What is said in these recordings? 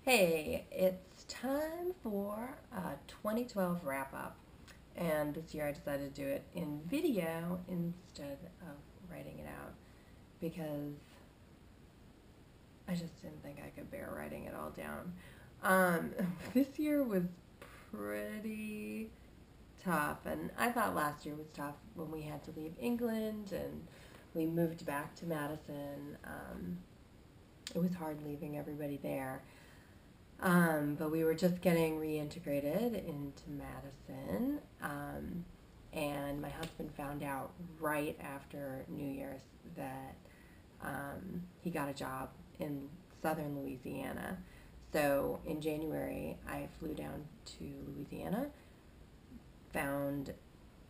Hey, it's time for a 2012 wrap up. And this year I decided to do it in video instead of writing it out because I just didn't think I could bear writing it all down. Um, this year was pretty tough, and I thought last year was tough when we had to leave England and we moved back to Madison. It was hard leaving everybody there. But we were just getting reintegrated into Madison. And my husband found out right after New Year's that he got a job in southern Louisiana. So in January, I flew down to Louisiana, found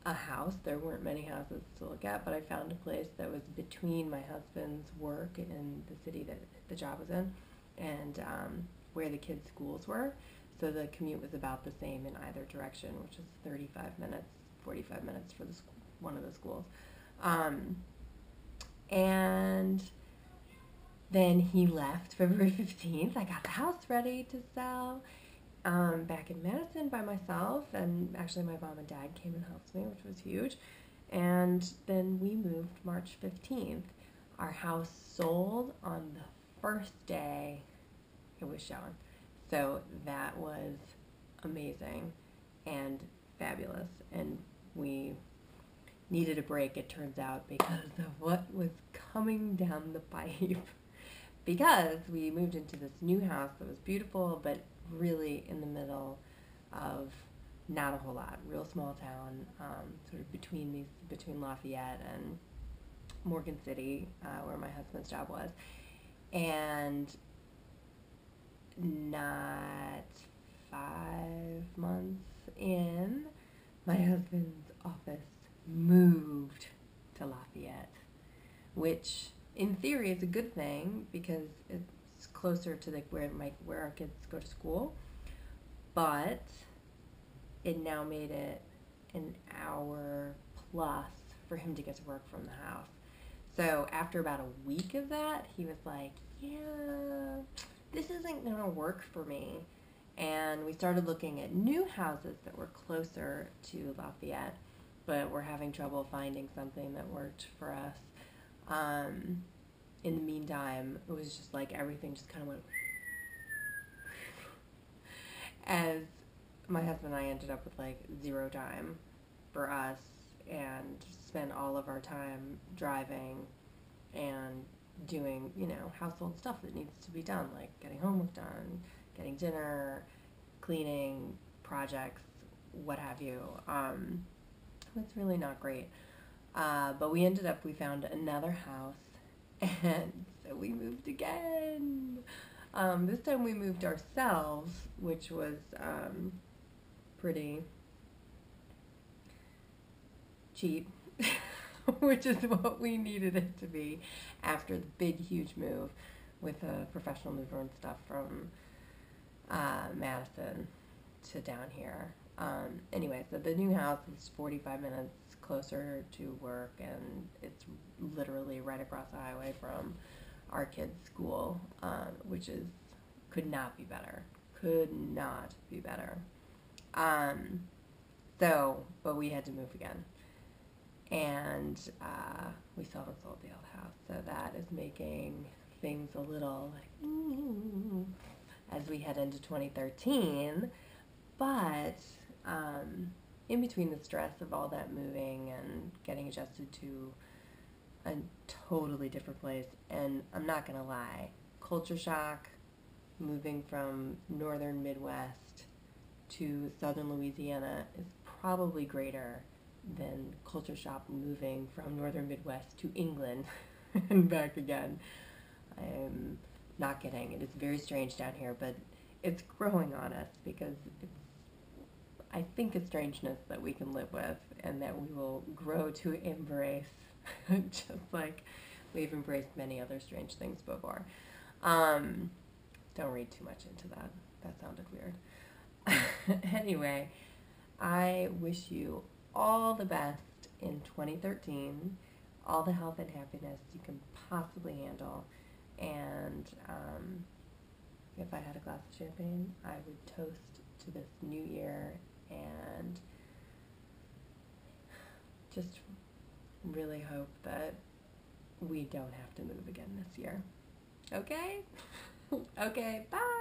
a house. There weren't many houses to look at, but I found a place that was between my husband's work and the city that the job was in, and where the kids' schools were. So the commute was about the same in either direction, which is 35 minutes, 45 minutes for one of the schools. Um, and then he left February 15th. I got the house ready to sell back in Madison by myself, and actually my mom and dad came and helped me, which was huge. And then we moved March 15th. Our house sold on the first day it was shown. So that was amazing and fabulous. And we needed a break, it turns out, because of what was coming down the pipe. Because we moved into this new house that was beautiful, but really in the middle of not a whole lot. Real small town, sort of between Lafayette and Morgan City, where my husband's job was. And not 5 months in, my husband's office moved to Lafayette, which in theory is a good thing because it's closer to where our kids go to school, but it now made it an hour plus for him to get to work from the house. So after about a week of that, he was like, yeah, this isn't going to work for me. And we started looking at new houses that were closer to Lafayette, but we're having trouble finding something that worked for us. In the meantime, it was just like everything just kind of went as my husband and I ended up with like zero time for us and spent all of our time driving and doing, household stuff that needs to be done, like getting homework done, getting dinner, cleaning, projects, what have you. It's really not great. But we found another house, and so we moved again. This time we moved ourselves, which was pretty cheap, which is what we needed it to be after the big, huge move with a professional mover and stuff from Madison to down here. Anyway, so the new house is 45 minutes closer to work, and it's literally right across the highway from our kids' school, which could not be better. Could not be better. But we had to move again. And we still haven't sold the old house, so that is making things a little like, ooh, as we head into 2013. But in between the stress of all that moving and getting adjusted to a totally different place, and I'm not going to lie, culture shock, moving from northern Midwest to southern Louisiana is probably greater than culture shock moving from northern Midwest to England and back again. I'm not kidding. It is very strange down here, but it's growing on us because I think a strangeness that we can live with and that we will grow to embrace, just like we've embraced many other strange things before. Don't read too much into that. That sounded weird. Anyway, I wish you all the best in 2013, all the health and happiness you can possibly handle, and if I had a glass of champagne, I would toast to this new year and just really hope that we don't have to move again this year. Okay? Okay, bye!